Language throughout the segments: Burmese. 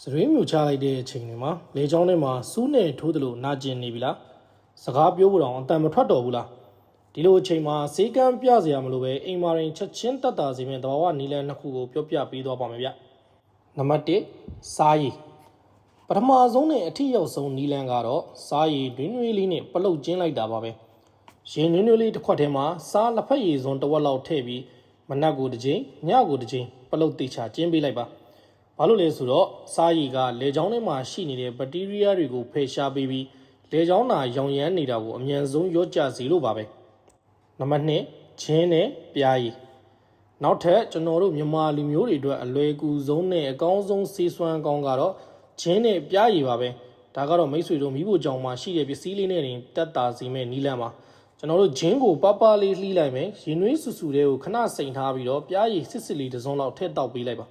စရွေးမြူချလိုက်တဲ့အချိန်တွေမှာလေချောင်းထဲမှာစူးနဲ့ထိုးတယ်လို့နာကျင်နေပြီလားစကားပြောဖို့တော့အတန်မထွက်တော့ဘူးလားဒီလိုအချိန်မှာဈေးကမ်းပြစရာမလိုပဲအိမ်မာရင်ချက်ချင်းတက်တာစီမဲ့တဘာဝနီလန်နှစ်ခုကိုပြောပြပေးသွားပါမယ်ဗျနံပါတ်1စားရည်ပထမဆုံးနဲ့အထက်ရောက်ဆုံးနီလန်ကတော့စားရည်တွင်းတွင်းလေးနဲ့ပလုတ်ကျင်းလိုက်တာပါပဲရင်တွင်းတွင်းလေးတစ်ခွက်ထဲမှာစားလက်ဖက်ရည်စုံတစ်ဝက်လောက်ထည့်ပြီးမနက်ကိုတစ်ချိန်ညကိုတစ်ချိန်ပလုတ်တိချကျင်းပေးလိုက်ပါဘာလို့လဲဆိုတော့စားရည်ကလေချောင်းထဲမှာရှိနေတဲ့ဘက်တီးရီးယားတွေကိုဖယ်ရှားပေးပြီးလေချောင်းနာရောင်ရမ်းနေတာကိုအမြန်ဆုံးရော့ကျစေလို့ပါပဲနံပါတ်2ဂျင်းနဲ့ပြားရည်နောက်ထပ်ကျွန်တော်တို့မြန်မာလူမျိုးတွေအတွက်အလွယ်ကူဆုံးနဲ့အကောင်းဆုံးဆေးစွမ်းကောင်းကတော့ဂျင်းနဲ့ပြားရည်ပါပဲဒါကတော့မိတ်ဆွေတို့မိဖို့ကြောင့်မှရှိတဲ့ပစ္စည်းလေးနဲ့တင်တက်တာစီမဲ့နီးလန်းပါကျွန်တော်တို့ဂျင်းကိုပပလေးလှီးလိုက်မယ်ရင်နွေးဆူဆူလေးကိုခဏစိန်ထားပြီးတော့ပြားရည်စစ်စစ်လေးတစ်စုံလောက်ထည့်တောက်ပေးလိုက်ပါ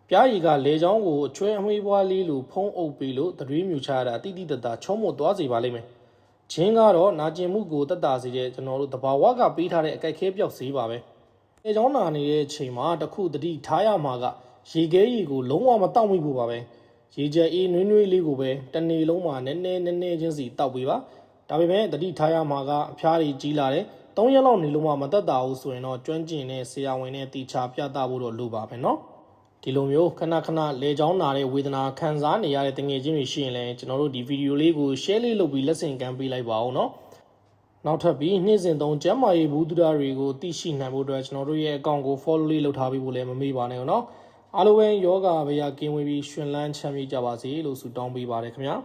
ပြားရည်ကလေချောင်းကိုအချွဲအမွှေးပွားလေးလိုဖုံးအုပ်ပေးလို့တရွေးမြူချရတာတိတိတတ်တာချုံးမသွားစေပါလိမ့်မယ်ဂျင်းကတော့နာကျင်မှုကိုတက်တာစေတဲ့ကျွန်တော်တို့တဘာဝကပေးထားတဲ့အကြိုက်ခဲပြောက်စေးပါပဲလေချောင်းနာနေတဲ့အချိန်မှာတခုတတိထားရမှာကရေခဲရည်ကိုလုံးဝမတောက်မိဖို့ပါပဲရေကြဲအေးနွေးနွေးလေးကိုပဲတနေ့လုံးမှာနည်းနည်းချင်းစီတောက်ပေးပါဒါပေမဲ့တတိထားရမှာကအဖျားတွေကြီးလာတယ်3ရက်လောက်နေလို့မှမတက်တာဘူးဆိုရင်တော့ကျွမ်းကျင်တဲ့ဆရာဝန်နဲ့တီချာပြသဖို့တော့လိုပါပဲเนาะဒီလိုမျိုးခဏလေချောင်းနာတဲ့ဝေဒနာခံစားနေရတဲ့တငယ်ချင်းတွေရှိရင်လည်းကျွန်တော်တို့ဒီဗီဒီယိုလေးကို share လေးလုပ်ပြီးလက်ဆင့်ကမ်းပေးလိုက်ပါဦးเนาะနောက်ထပ်ပြီးနေ့စဉ်သုံးကျမ်းမာရေးဘူးတူတာတွေကိုသိရှိနိုင်ဖို့အတွက်ကျွန်တော်တို့ရဲ့အကောင့်ကို follow လေးလုပ်ထားပေးဖို့လည်းမမေ့ပါနဲ့เนาะအားလုံးပဲယောဂဗျာကင်းဝေးပြီးရှင်လန်းချမ်းမြေ့ကြပါစေလို့ဆုတောင်းပေးပါတယ်ခင်ဗျာ